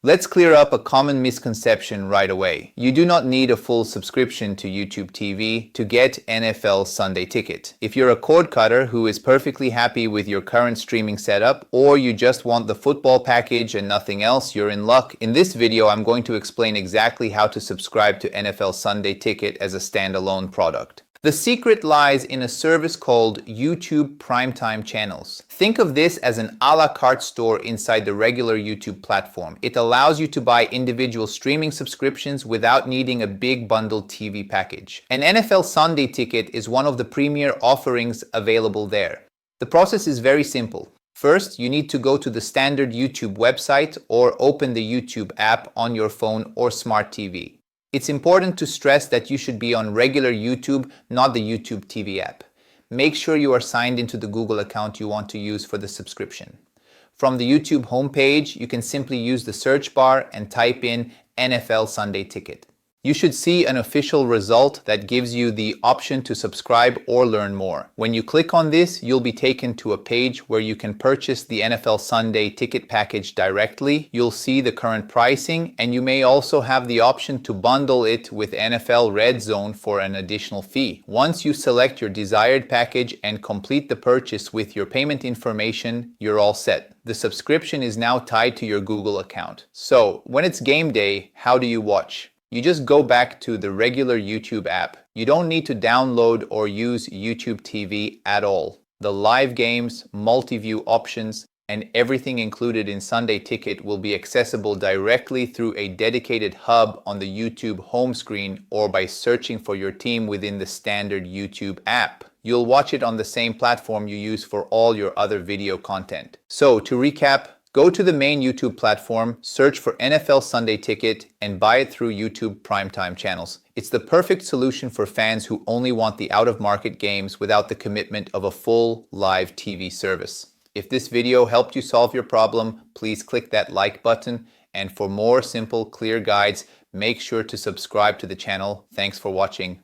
Let's clear up a common misconception right away. You do not need a full subscription to YouTube TV to get NFL Sunday Ticket. If you're a cord cutter who is perfectly happy with your current streaming setup, or you just want the football package and nothing else, you're in luck. In this video, I'm going to explain exactly how to subscribe to NFL Sunday Ticket as a standalone product. The secret lies in a service called YouTube Primetime Channels. Think of this as an a la carte store inside the regular YouTube platform. It allows you to buy individual streaming subscriptions without needing a big bundled TV package. An NFL Sunday Ticket is one of the premier offerings available there. The process is very simple. First, you need to go to the standard YouTube website or open the YouTube app on your phone or smart TV. It's important to stress that you should be on regular YouTube, not the YouTube TV app. Make sure you are signed into the Google account you want to use for the subscription. From the YouTube homepage, you can simply use the search bar and type in NFL Sunday Ticket. You should see an official result that gives you the option to subscribe or learn more. When you click on this, you'll be taken to a page where you can purchase the NFL Sunday Ticket package directly. You'll see the current pricing, and you may also have the option to bundle it with NFL Red Zone for an additional fee. Once you select your desired package and complete the purchase with your payment information, you're all set. The subscription is now tied to your Google account. So, when it's game day, how do you watch? You just go back to the regular YouTube app. You don't need to download or use YouTube TV at all. The live games, multi-view options, and everything included in Sunday Ticket will be accessible directly through a dedicated hub on the YouTube home screen or by searching for your team within the standard YouTube app. You'll watch it on the same platform you use for all your other video content. So, to recap, go to the main YouTube platform, search for NFL Sunday Ticket, and buy it through YouTube Primetime Channels. It's the perfect solution for fans who only want the out-of-market games without the commitment of a full live TV service. If this video helped you solve your problem, please click that like button. And for more simple, clear guides, make sure to subscribe to the channel. Thanks for watching.